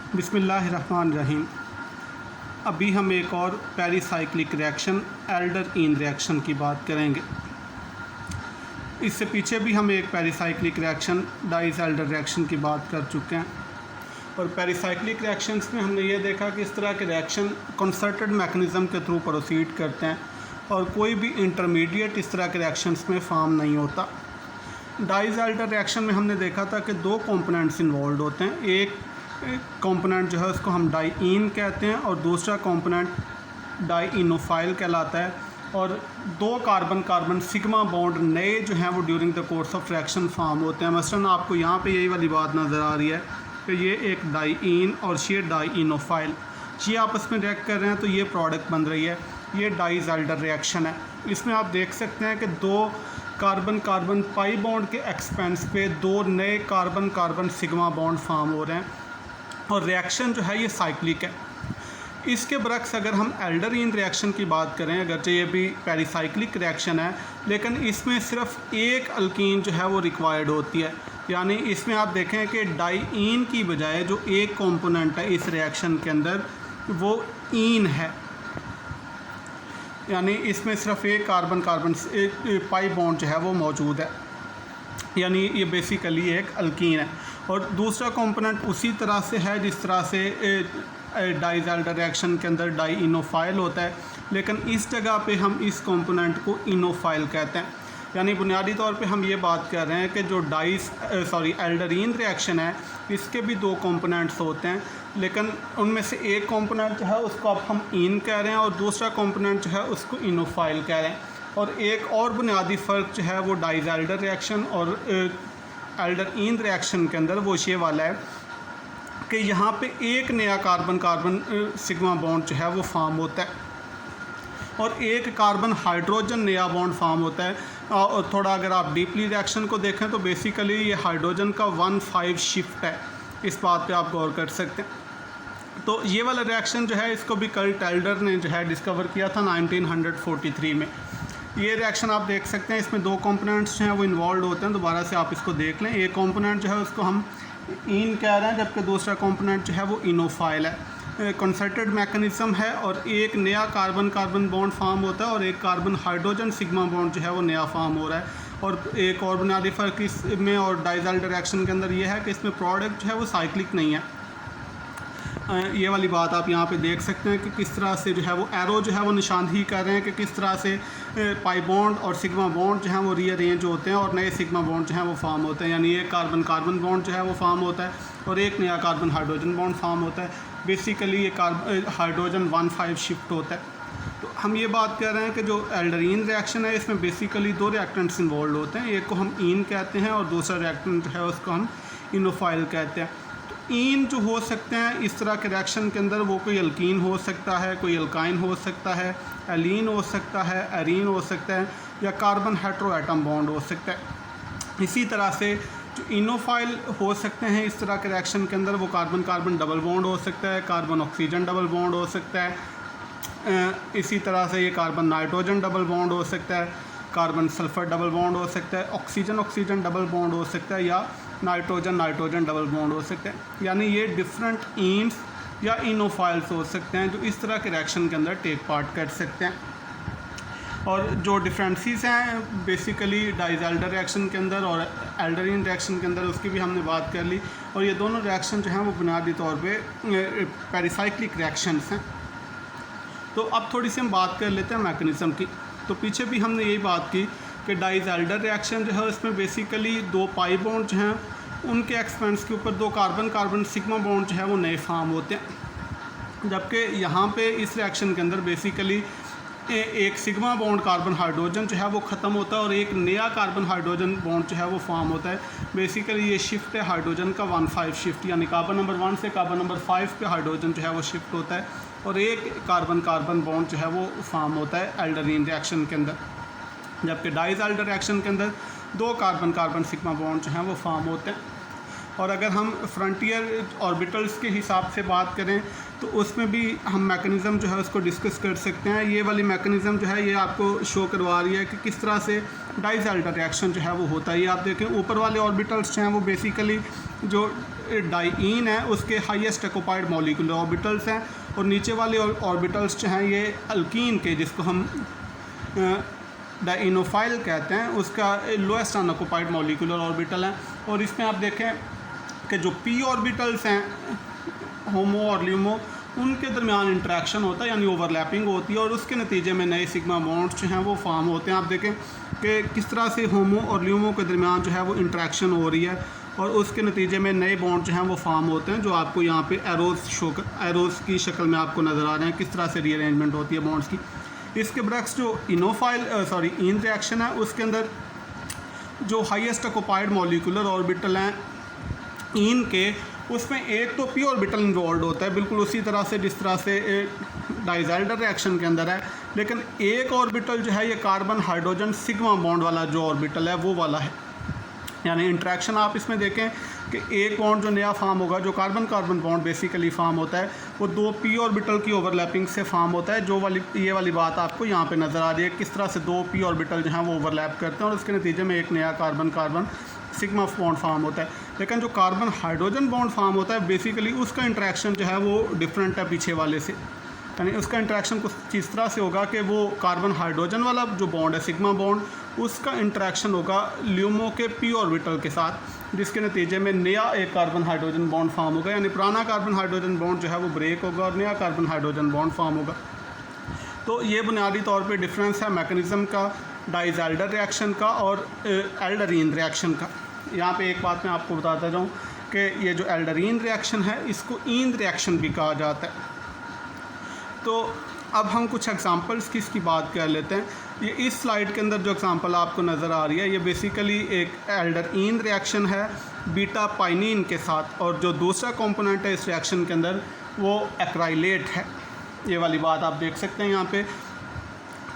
बिस्मिल्लाहिर्रहमानिर्रहीम। अभी हम एक और पेरिसाइक्लिक रिएक्शन एल्डरइन रिएक्शन की बात करेंगे। इससे पीछे भी हम एक पेरिसाइक्लिक रिएक्शन डाइसल्डर रिएक्शन की बात कर चुके हैं और पेरिसाइक्लिक रिएक्शंस में हमने ये देखा कि इस तरह के रिएक्शन कंसर्टेड मैकेनिज़्म के थ्रू प्रोसीड करते हैं और कोई भी इंटरमीडिएट इस तरह के रिएक्शंस में फॉर्म नहीं होता। डाइसल्डर रिएक्शन में हमने देखा था कि दो कंपोनेंट्स इन्वॉल्व होते हैं। एक कंपोनेंट जो है उसको हम डाइईन कहते हैं और दूसरा कंपोनेंट डाइइनोफाइल कहलाता है और दो कार्बन कार्बन सिग्मा बॉन्ड नए जो हैं वो during the course of reaction form होते हैं। मसलन आपको यहाँ पे यही वाली बात नज़र आ रही है कि ये एक डाइईन और ये डाइइनोफाइल, ये आपस में रिएक्ट कर रहे हैं तो ये प्रोडक्ट बन रही है। ये डाइसल्डर रिएक्शन है। इसमें आप देख सकते हैं कि दो कार्बन कार्बन पाई बॉन्ड के एक्सपेंस पे दो नए carbon carbon sigma bond form हो रहे हैं और रिएक्शन जो है ये साइक्लिक है। इसके बरक्स अगर हम एल्डरइन रिएक्शन की बात करें, अगरचे ये भी पेरिसाइक्लिक रिएक्शन है लेकिन इसमें सिर्फ एक अल्कीन जो है वो रिक्वायर्ड होती है। यानी इसमें आप देखें कि डाइईन की बजाय जो एक कंपोनेंट है इस रिएक्शन के अंदर वो ईन है, यानी इसमें सिर्फ एक कार्बन कार्बन एक पाई बॉन्ड जो है वो मौजूद है, यानी ये बेसिकली एक अल्कीन है। और दूसरा कंपोनेंट उसी तरह से है जिस तरह से डाइसल्डर रिएक्शन के अंदर डाइइनोफाइल होता है, लेकिन इस जगह पे हम इस कंपोनेंट को इनोफाइल कहते हैं। यानी बुनियादी तौर पे हम ये बात कर रहे हैं कि जो एल्डरइन रिएक्शन है इसके भी दो कंपोनेंट्स होते हैं, लेकिन उनमें से एक कंपोनेंट जो है उसको अब हम इन कह रहे हैं और दूसरा कंपोनेंट जो है उसको इनोफाइल कह रहे हैं। और एक और बुनियादी फ़र्क जो है वो डाइसल्डर रिएक्शन और एल्डरइन रिएक्शन के अंदर वो ये वाला है कि यहाँ पे एक नया कार्बन कार्बन सिग्मा बॉन्ड जो है वो फॉर्म होता है और एक कार्बन हाइड्रोजन नया बॉन्ड फॉर्म होता है। और थोड़ा अगर आप डीपली रिएक्शन को देखें तो बेसिकली ये हाइड्रोजन का 1,5 शिफ्ट है। इस बात पे आप गौर कर सकते हैं। तो ये वाला रिएक्शन जो है इसको भी कर्ट एल्डर ने जो है डिस्कवर किया था 1943 में। ये रिएक्शन आप देख सकते हैं, इसमें दो कंपोनेंट्स जो हैं वो इन्वॉल्व होते हैं। दोबारा से आप इसको देख लें, एक कंपोनेंट जो है उसको हम इन कह रहे हैं जबकि दूसरा कंपोनेंट जो है वो इनोफाइल है। कंसर्टेड मैकेनिज़्म है और एक नया कार्बन कार्बन बॉन्ड फॉर्म होता है और एक कार्बन हाइड्रोजन सिग्मा बॉन्ड जो है वो नया फॉर्म हो रहा है। और एक और बुनियादी फ़र्क इसमें और डाइसल्डर रिएक्शन के अंदर ये है कि इसमें प्रोडक्ट जो है वो साइक्लिक नहीं है। ये वाली बात आप यहाँ पे देख सकते हैं कि किस तरह से जो है वो एरो जो है वो निशानदही कर रहे हैं कि किस तरह से पाई बॉन्ड और सिग्मा बॉन्ड जो हैं वो रीअरेंज होते हैं और नए सिग्मा बॉन्ड जो हैं वो फॉर्म होते हैं। यानी एक कार्बन कार्बन बॉन्ड जो है वो फॉर्म होता है और एक नया कार्बन हाइड्रोजन बॉन्ड फॉर्म होता है। बेसिकली ये हाइड्रोजन 1,5 शिफ्ट होता है। तो हम ये बात कर रहे हैं कि जो एल्डरइन रिएक्शन है इसमें बेसिकली दो रिएक्टेंट्स इन्वॉल्व होते हैं। एक को हम इन कहते हैं और दूसरा रिएक्टेंट जो है उसको हम इनोफाइल कहते हैं। इन जो हो सकते हैं इस तरह के रिएक्शन के अंदर वो कोई अल्कीन हो सकता है, कोई अल्काइन हो सकता है, एलीन हो सकता है, एरीन हो सकता है या कार्बन हेट्रो एटम बॉन्ड हो सकता है। इसी तरह से जो इनोफाइल हो सकते हैं इस तरह के रिएक्शन के अंदर वो कार्बन कार्बन डबल बॉन्ड हो सकता है, कार्बन ऑक्सीजन डबल बॉन्ड हो सकता है। इसी तरह से ये कार्बन नाइट्रोजन डबल बॉन्ड हो सकता है, कार्बन सल्फ़र डबल बॉन्ड हो सकता है, ऑक्सीजन ऑक्सीजन डबल बॉन्ड हो सकता है या नाइट्रोजन नाइट्रोजन डबल बॉन्ड हो सकते हैं। यानी ये डिफरेंट इन्स या इनोफाइल्स हो सकते हैं जो इस तरह के रिएक्शन के अंदर टेक पार्ट कर सकते हैं। और जो डिफरेंसेस हैं बेसिकली डाइसल्डर रिएक्शन के अंदर और एल्डरइन रिएक्शन के अंदर उसकी भी हमने बात कर ली। और ये दोनों रिएक्शन जो हैं वो बुनियादी तौर पे पेरिसाइक्लिक रिएक्शंस हैं। तो अब थोड़ी सी हम बात कर लेते हैं मैकेनिज़्म की। तो पीछे भी हमने यही बात की कि डाइसल्डर रिएक्शन जो है उसमें बेसिकली दो पाई बॉन्ड जो हैं उनके एक्सपेंस के ऊपर दो कार्बन कार्बन सिग्मा बॉन्ड जो है वो नए फॉर्म होते हैं, जबकि यहाँ पे इस रिएक्शन के अंदर बेसिकली एक सिग्मा बॉन्ड कार्बन हाइड्रोजन जो है वो ख़त्म होता है और एक नया कार्बन हाइड्रोजन बॉन्ड जो है वो फॉर्म होता है। बेसिकली ये शिफ्ट है हाइड्रोजन का 1,5 शिफ्ट, यानी कार्बन नंबर 1 से कार्बन नंबर 5 पे हाइड्रोजन जो है वो शिफ्ट होता है और एक कार्बन कार्बन बॉन्ड जो है वो फॉर्म होता है एल्डरइन रिएक्शन के अंदर। जबकि डाइसल्डर रिएक्शन के अंदर दो कार्बन कार्बन सिग्मा बॉन्ड जो हैं वो फॉर्म होते हैं। और अगर हम फ्रंटियर ऑर्बिटल्स के हिसाब से बात करें तो उसमें भी हम मैकेनिज़्म जो है उसको डिस्कस कर सकते हैं। ये वाली मैकेनिज़्म जो है ये आपको शो करवा रही है कि किस तरह से डाइसल्डर रिएक्शन जो है वो होता है। ये आप देखें ऊपर वाले ऑर्बिटल्स जो हैं वो बेसिकली जो डाइईन है उसके हाईएस्ट ऑक्यूपाइड मॉलिक्यूलर ऑर्बिटल्स हैं, और नीचे वाले ऑर्बिटल्स जो हैं ये अल्कीन के, जिसको हम डाइनोफाइल कहते हैं, उसका लोएस्ट अनऑक्यूपाइड मॉलिक्यूलर ऑर्बिटल है। और इसमें आप देखें कि जो पी ऑर्बिटल्स हैं होमो और ल्यूमो, उनके दरमियान इंटरेक्शन होता है, यानी ओवरलैपिंग होती है, और उसके नतीजे में नए सिग्मा बॉन्ड्स जो हैं वो फॉर्म होते हैं। आप देखें कि किस तरह से होमो और ल्यूमो के दरमियान जो है वो इंटरेक्शन हो रही है, और उसके नतीजे में नए बॉन्ड जो हैं वो फॉर्म होते हैं, जो आपको यहाँ पे एरोज़ की शक्ल में आपको नज़र आ रहे हैं, किस तरह से रीअरेंजमेंट होती है बॉन्ड्स की। इसके बरक्स जो इन रिएक्शन है, उसके अंदर जो हाईएस्ट ऑक्यूपाइड मॉलिक्यूलर ऑर्बिटल हैं इन के, उसमें एक तो पी ऑर्बिटल इन्वॉल्व होता है, बिल्कुल उसी तरह से जिस तरह से डाइज़ाइलर रिएक्शन के अंदर है, लेकिन एक ऑर्बिटल जो है ये कार्बन हाइड्रोजन सिग्मा बॉन्ड वाला जो ऑर्बिटल है वो वाला है। यानी इंट्रैक्शन आप इसमें देखें कि एक बॉन्ड जो नया फार्म होगा, जो carbon carbon bond basically form होता है, वो दो पी ऑर्बिटल की ओवरलैपिंग से फार्म होता है। ये वाली बात आपको यहाँ पे नज़र आ रही है, किस तरह से दो पी ऑर्बिटल जो हैं वो ओवरलैप करते हैं, और उसके नतीजे में एक नया carbon carbon sigma bond form होता है। लेकिन जो कार्बन हाइड्रोजन बॉन्ड फार्म होता है, बेसिकली उसका इंट्रैक्शन जो है वो डिफरेंट है पीछे वाले से। यानी उसका इंट्रैक्शन कुछ इस तरह से होगा कि वो कार्बन हाइड्रोजन वाला जो बॉन्ड है सिग्मा बॉन्ड, उसका इंट्रैक्शन होगा ल्यूमो के पी ऑर्बिटल के साथ, जिसके नतीजे में नया एक कार्बन हाइड्रोजन बॉन्ड फार्म होगा। यानी पुराना कार्बन हाइड्रोजन बॉन्ड जो है वो ब्रेक होगा और नया कार्बन हाइड्रोजन बॉन्ड फार्म होगा। तो ये बुनियादी तौर पे डिफरेंस है मैकेनिज़्म का डाइज़ाइलर रिएक्शन का और एल्डरीन रिएक्शन का। यहाँ पे एक बात मैं आपको बताता जाऊँ कि ये जो एल्डरीन रिएक्शन है इसको ईंद रिएक्शन भी कहा जाता है। तो अब हम कुछ एग्जांपल्स की इसकी बात कर लेते हैं। ये इस स्लाइड के अंदर जो एग्जांपल आपको नज़र आ रही है, ये बेसिकली एक एल्डरीन रिएक्शन है बीटा पाइनिन के साथ, और जो दूसरा कंपोनेंट है इस रिएक्शन के अंदर वो एक्राइलेट है। ये वाली बात आप देख सकते हैं यहाँ पे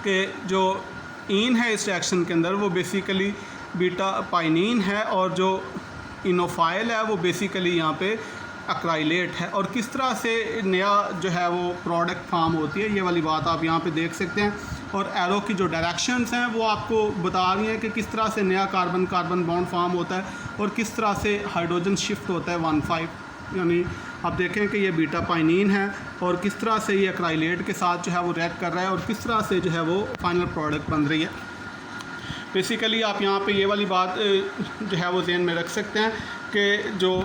कि जो ईन है इस रिएक्शन के अंदर वो बेसिकली बीटा पाइनिन है, और जो इनोफाइल है वो बेसिकली यहाँ पे एक्राइलेट है। और किस तरह से नया जो है वो प्रोडक्ट फार्म होती है, ये वाली बात आप यहाँ पे देख सकते हैं। और एरो की जो डायरेक्शंस हैं वो आपको बता रही हैं कि किस तरह से नया कार्बन कार्बन बॉन्ड फार्म होता है और किस तरह से हाइड्रोजन शिफ्ट होता है 1,5। यानी आप देखें कि ये बीटा पाइनिन है और किस तरह से ये एक्राइलेट के साथ जो है वो रिएक्ट कर रहा है और किस तरह से जो है वो फाइनल प्रोडक्ट बन रही है। बेसिकली आप यहाँ पे ये वाली बात जो है वो ज़हन में रख सकते हैं कि जो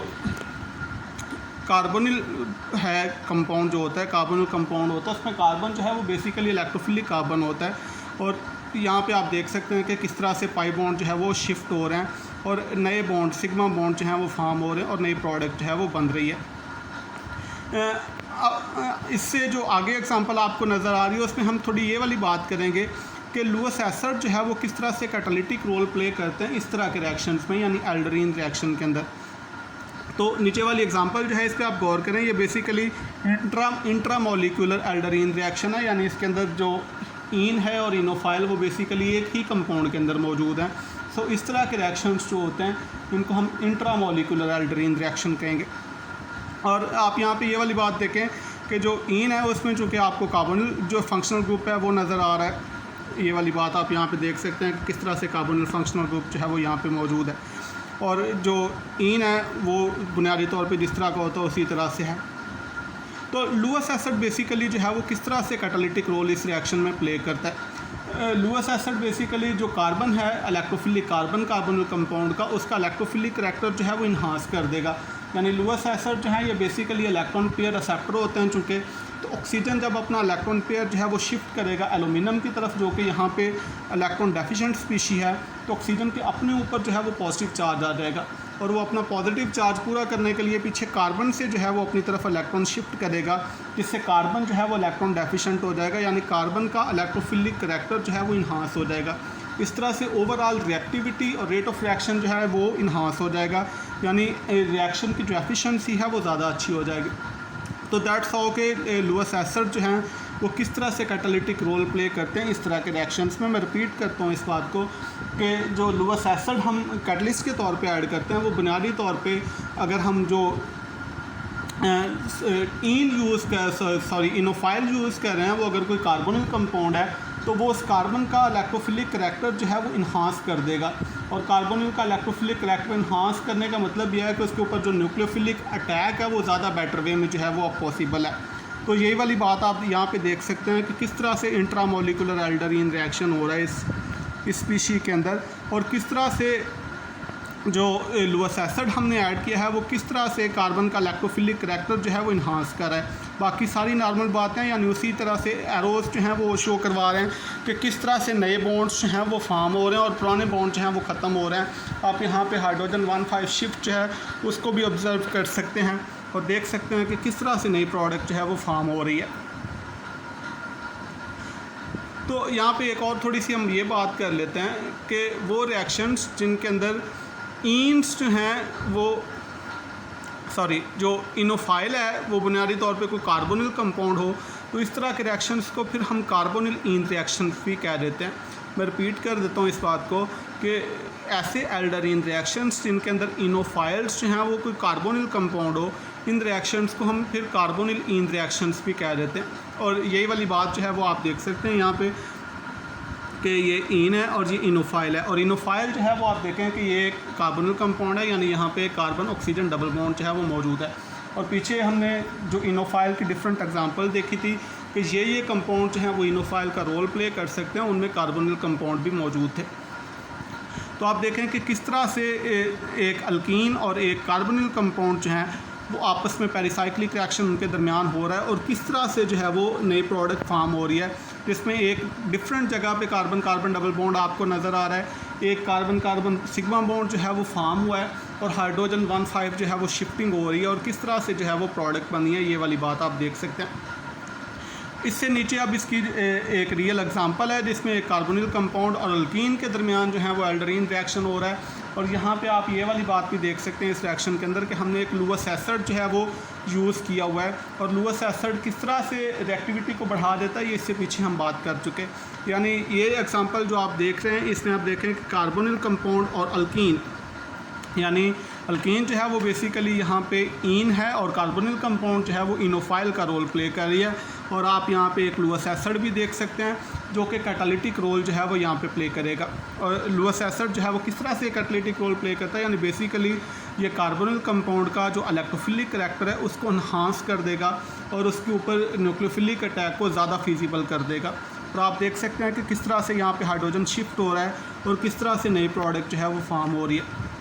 कार्बोनिल है कंपाउंड जो होता है, कार्बोनिल कंपाउंड होता है, उसमें कार्बन जो है वो बेसिकली इलेक्ट्रोफिलिक कार्बन होता है। और यहाँ पे आप देख सकते हैं कि किस तरह से पाई बॉन्ड जो है वो शिफ्ट हो रहे हैं और नए बॉन्ड सिग्मा बॉन्ड जो हैं वो फॉर्म हो रहे हैं और नई प्रोडक्ट जो है वो बन रही है। इससे जो आगे एग्जांपल आपको नज़र आ रही है उसमें हम थोड़ी ये वाली बात करेंगे कि लुईस एसिड जो है वो किस तरह से कैटालिटिक रोल प्ले करते हैं इस तरह के रिएक्शंस में, यानी एल्डरीन रिएक्शन के अंदर। तो नीचे वाली एग्जांपल जो है इस पर आप गौर करें, ये बेसिकली इंट्रामोलिकुलर एल्डरीन रिएक्शन है, यानी इसके अंदर जो ईन है और इनोफाइल वो बेसिकली एक ही कंपाउंड के अंदर मौजूद हैं। सो इस तरह के रिएक्शंस जो होते हैं इनको हम इंट्रामोलिकुलर एल्डरीन रिएक्शन कहेंगे। और आप यहाँ पे ये वाली बात देखें कि जो ईन है उसमें चूँकि आपको कार्बोनिल जो फंक्शनल ग्रुप है वो नज़र आ रहा है। ये वाली बात आप यहाँ पे देख सकते हैं कि किस तरह से कार्बोनिल फंक्शनल ग्रुप जो है वो यहाँ पे मौजूद है, और जो ईन है वो बुनियादी तौर पे जिस तरह का होता है उसी तरह से है। तो लुईस एसिड बेसिकली जो है वो किस तरह से कैटालिटिक रोल इस रिएक्शन में प्ले करता है। लुईस एसिड बेसिकली जो कार्बन है इलेक्ट्रोफिलिक कार्बन कार्बोनिल कंपाउंड का, उसका इलेक्ट्रोफिलिक करैक्टर जो है वो इन्हांस कर देगा। यानी लुईस एसिड जो है ये बेसिकली इलेक्ट्रॉन पेयर रिसेप्टर होते हैं चूँकि, तो ऑक्सीजन जब अपना इलेक्ट्रॉन पेयर जो है वो शिफ्ट करेगा एल्यूमिनियम की तरफ, जो कि यहाँ पे इलेक्ट्रॉन डेफिशिएंट स्पीशी है, तो ऑक्सीजन के अपने ऊपर जो है वो पॉजिटिव चार्ज आ जाएगा और वो अपना पॉजिटिव चार्ज पूरा करने के लिए पीछे कार्बन से जो है वो अपनी तरफ इलेक्ट्रॉन शिफ्ट करेगा, जिससे कार्बन जो है वो इलेक्ट्रॉन डेफिशिएंट हो जाएगा, यानी कार्बन का इलेक्ट्रोफिलिक करैक्टर जो है वो इन्हांस हो जाएगा। इस तरह से ओवरऑल रिएक्टिविटी और रेट ऑफ रिएक्शन जो है वो इन्हांस हो जाएगा, यानी रिएक्शन की जो एफिशिएंसी है वो ज़्यादा अच्छी हो जाएगी। तो दैट्स हाउ के लुईस एसिड जो हैं वो किस तरह से कैटालिटिक रोल प्ले करते हैं इस तरह के रिएक्शंस में। मैं रिपीट करता हूँ इस बात को कि जो लुईस एसिड हम कैटलिस्ट के तौर पे ऐड करते हैं वो बुनियादी तौर पे अगर हम जो इनोफाइल यूज़ कर रहे हैं वो अगर कोई कार्बोनिल कंपाउंड है तो वो उस कार्बन का इलेक्ट्रोफिलिक करैक्टर जो है वो इन्हांस कर देगा। और कार्बोनिल का इलेक्ट्रोफिलिक करैक्टर इन्हांस करने का मतलब यह है कि उसके ऊपर जो न्यूक्लियोफिलिक अटैक है वो ज़्यादा बेटर वे में जो है वो पॉसिबल है। तो यही वाली बात आप यहाँ पे देख सकते हैं कि किस तरह से इंट्रामोलिकुलर एल्डरीन रिएक्शन हो रहा है इस स्पीशी के अंदर, और किस तरह से जो लुईस एसिड हमने ऐड किया है वो किस तरह से कार्बन का इलेक्ट्रोफिलिक करैक्टर जो है वो इन्हांस कर रहा है। बाकी सारी नॉर्मल बातें यानी उसी तरह से एरोज जो हैं वो शो करवा रहे हैं कि किस तरह से नए बॉन्ड्स जो हैं वो फॉर्म हो रहे हैं और पुराने बॉन्ड जो हैं वो ख़त्म हो रहे हैं। आप यहाँ पे हाइड्रोजन 1,5 शिफ्ट जो है उसको भी ऑब्जर्व कर सकते हैं और देख सकते हैं कि किस तरह से नई प्रोडक्ट जो है वो फॉर्म हो रही है। तो यहाँ पे एक और थोड़ी सी हम ये बात कर लेते हैं कि वो रिएक्शंस जिनके अंदर ईन्स जो हैं वो जो इनोफाइल है वो बुनियादी तौर पे कोई कार्बोनिल कंपाउंड हो, तो इस तरह के रिएक्शंस को फिर हम कार्बोनिल ईन रिएक्शंस भी कह देते हैं। मैं रिपीट कर देता हूँ इस बात को कि ऐसे एल्डरीन रिएक्शंस जिनके अंदर इनोफाइल्स जो हैं वो कोई कार्बोनिल कंपाउंड हो, इन रिएक्शंस को हम फिर कार्बोनिल ईन रिएक्शंस भी कह देते हैं। और यही वाली बात जो है वो आप देख सकते हैं यहाँ पे कि ये ईन है और ये इनोफाइल है। और इनोफाइल जो है वो आप देखें कि ये एक कार्बोनिल कंपाउंड है, यानी यहाँ पे कार्बन ऑक्सीजन डबल बॉन्ड जो है वो मौजूद है। और पीछे हमने जो इनोफाइल की डिफरेंट एग्जांपल देखी थी कि ये कंपाउंड जो हैं वो इनोफाइल का रोल प्ले कर सकते हैं, उनमें कार्बोनिल कंपाउंड भी मौजूद थे। तो आप देखें कि किस तरह से एक अल्कीन और एक कार्बोनिल कंपाउंड जो हैं वो आपस में पेरिसाइक्लिक रिएक्शन उनके दरमियान हो रहा है और किस तरह से जो है वो नई प्रोडक्ट फॉर्म हो रही है, जिसमें एक डिफरेंट जगह पे कार्बन कार्बन डबल बॉन्ड आपको नज़र आ रहा है, एक कार्बन कार्बन सिग्मा बॉन्ड जो है वो फॉर्म हुआ है और हाइड्रोजन 1,5 जो है वो शिफ्टिंग हो रही है और किस तरह से जो है वो प्रोडक्ट बनी है, ये वाली बात आप देख सकते हैं। इससे नीचे अब इसकी एक रियल एग्जांपल है जिसमें एक कार्बोनिल कंपाउंड और अल्कीन के दरमियान जो है वो एल्डरीन रिएक्शन हो रहा है। और यहाँ पे आप ये वाली बात भी देख सकते हैं इस रिएक्शन के अंदर कि हमने एक लुईस एसिड जो है वो यूज़ किया हुआ है और लुईस एसिड किस तरह से रिएक्टिविटी को बढ़ा देता है ये इससे पीछे हम बात कर चुके हैं। यानी ये एग्जांपल जो आप देख रहे हैं इसमें आप देखें कि कार्बोनिल कंपाउंड और अल्कीन, यानी अल्कीन जो है वो बेसिकली यहाँ पे ईन है और कार्बोनिल कंपाउंड जो है वो इनोफाइल का रोल प्ले कर रही है। और आप यहाँ पे एक लुईस एसिड भी देख सकते हैं जो कि कैटालिटिक रोल जो है वो यहाँ पे प्ले करेगा। और लुईस एसिड जो है वो किस तरह से कैटालिटिक रोल प्ले करता है, यानी बेसिकली ये कार्बोनिल कंपाउंड का जो इलेक्ट्रोफिलिक करैक्टर है उसको इन्हांस कर देगा और उसके ऊपर न्यूक्लियोफिलिक अटैक को ज़्यादा फिजिबल कर देगा। और आप देख सकते हैं कि किस तरह से यहाँ पे हाइड्रोजन शिफ्ट हो रहा है और किस तरह से नई प्रोडक्ट जो है वो फॉर्म हो रही है।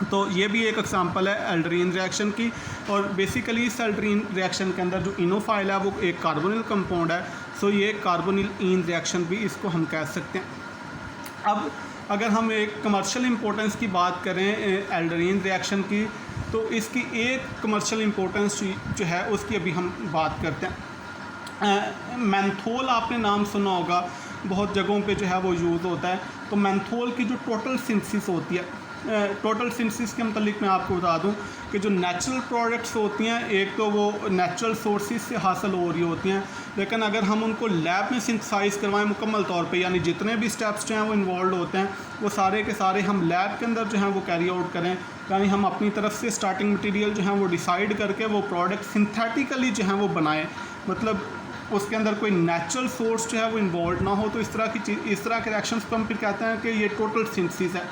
तो ये भी एक एग्जांपल है एल्डरीन रिएक्शन की। और बेसिकली इस एल्डरीन रिएक्शन के अंदर जो इनोफाइल है वो एक कार्बोनिल कंपाउंड है, सो ये कार्बोनिल ईन रिएक्शन भी इसको हम कह सकते हैं। अब अगर हम एक कमर्शियल इंपॉर्टेंस की बात करें एल्डरीन रिएक्शन की, तो इसकी एक कमर्शियल इंपॉर्टेंस जो है उसकी अभी हम बात करते हैं। मेंथोल आपने नाम सुना होगा, बहुत जगहों पे जो है वो यूज़ होता है। तो मेंथोल की जो टोटल सिंथेसिस होती है, टोटल सिंथेसिस के मतलब मैं आपको बता दूं कि जो नेचुरल प्रोडक्ट्स होती हैं एक तो वो नेचुरल सोर्सेज से हासिल हो रही होती हैं, लेकिन अगर हम उनको लैब में सिंथेसाइज करवाएं मुकम्मल तौर पे, यानी जितने भी स्टेप्स जो हैं वो इन्वॉल्व होते हैं वो सारे के सारे हम लैब के अंदर जो हैं वो कैरी आउट करें, यानी हम अपनी तरफ से स्टार्टिंग मटीरियल जो है वो डिसाइड करके वो प्रोडक्ट सिंथेटिकली जो है वो बनाएं, मतलब उसके अंदर कोई नेचुरल सोर्स जो है वो इन्वॉल्व ना हो। तो इस तरह की चीज़, इस तरह के रिएक्शंस को हम फिर कहते हैं कि ये टोटल सिंथेसिस है।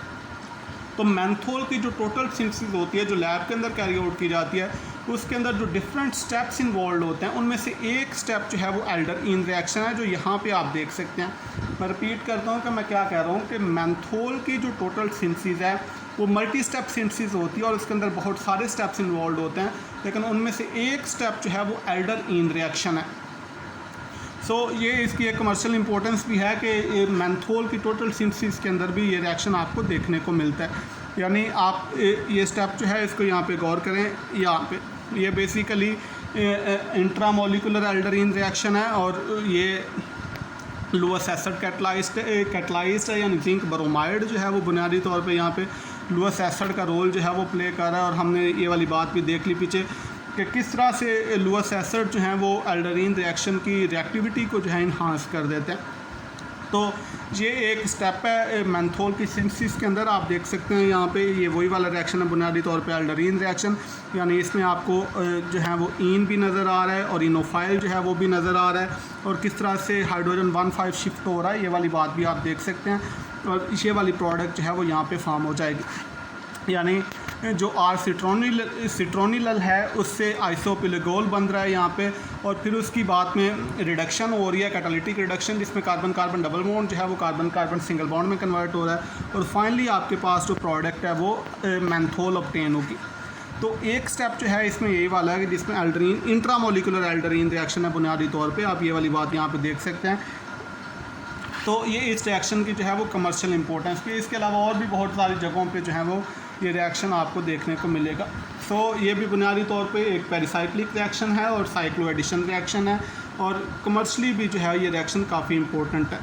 तो मेंथोल की जो टोटल सिंथेसिस होती है जो लैब के अंदर कैरी आउट की जाती है, उसके अंदर जो डिफरेंट स्टेप्स इन्वॉल्व होते हैं उनमें से एक स्टेप जो है वो एल्डरीन रिएक्शन है, जो यहाँ पे आप देख सकते हैं। मैं रिपीट करता हूँ कि मैं क्या कह रहा हूँ कि मेंथोल की जो टोटल सिंथेसिस है वो मल्टी स्टेप सिंथेसिस होती है और उसके अंदर बहुत सारे स्टेप्स इन्वॉल्व होते हैं, लेकिन उनमें से एक स्टेप जो है वो एल्डरीन रिएक्शन है। सो ये इसकी एक कमर्शियल इंपॉर्टेंस भी है कि मेंथोल की टोटल सिंथेसिस के अंदर भी ये रिएक्शन आपको देखने को मिलता है। यानी आप ये स्टेप जो है इसको यहाँ पे गौर करें, यहाँ पे ये बेसिकली इंट्रामोलिकुलर एल्डरीन रिएक्शन है और ये लुईस एसिड कैटलाइज्ड है, यानी जिंक ब्रोमाइड जो है वो बुनियादी तौर पे यहाँ पे लुईस एसिड का रोल जो है वो प्ले कर रहा है। और हमने ये वाली बात भी देख ली पीछे कि किस तरह से लुईस एसिड जो हैं वो एल्डरीन रिएक्शन की रिएक्टिविटी को जो है इन्हांस कर देते हैं। तो ये एक स्टेप है मेंथोल की सिंथेसिस के अंदर। आप देख सकते हैं यहाँ पे ये वही वाला रिएक्शन है बुनियादी तौर पे एल्डरीन रिएक्शन, यानी इसमें आपको जो है वो ईन भी नज़र आ रहा है और इनोफाइल जो है वो भी नज़र आ रहा है, और किस तरह से हाइड्रोजन 1,5 शिफ्ट हो रहा है, ये वाली बात भी आप देख सकते हैं। और ये वाली प्रोडक्ट जो है वो यहाँ पे फॉर्म हो जाएगी, यानी जो आर सिट्रोनिल है उससे आइसोपिलेगोल बन रहा है यहाँ पे, और फिर उसकी बाद में रिडक्शन हो रही है, कैटालिटिक रिडक्शन, जिसमें कार्बन कार्बन डबल बॉन्ड जो है वो कार्बन कार्बन सिंगल बॉन्ड में कन्वर्ट हो रहा है, और फाइनली आपके पास जो प्रोडक्ट है वो मेंथोल ऑब्टेन होगी। तो एक स्टेप जो है इसमें यही वाला है कि जिसमें एल्डरीन इंट्रामोलिकुलर एल्डरीन रिएक्शन है बुनियादी तौर पे, आप ये वाली बात यहाँ पे देख सकते हैं। तो ये इस रिएक्शन की जो है वो कमर्शियल इंपॉर्टेंस भी, इसके अलावा और भी बहुत सारी जगहों पे जो है वो ये रिएक्शन आपको देखने को मिलेगा। सो ये भी बुनियादी तौर पे एक पेरिसाइक्लिक रिएक्शन है और साइक्लो एडिशन रिएक्शन है, और कमर्शली भी जो है ये रिएक्शन काफ़ी इंपॉर्टेंट है।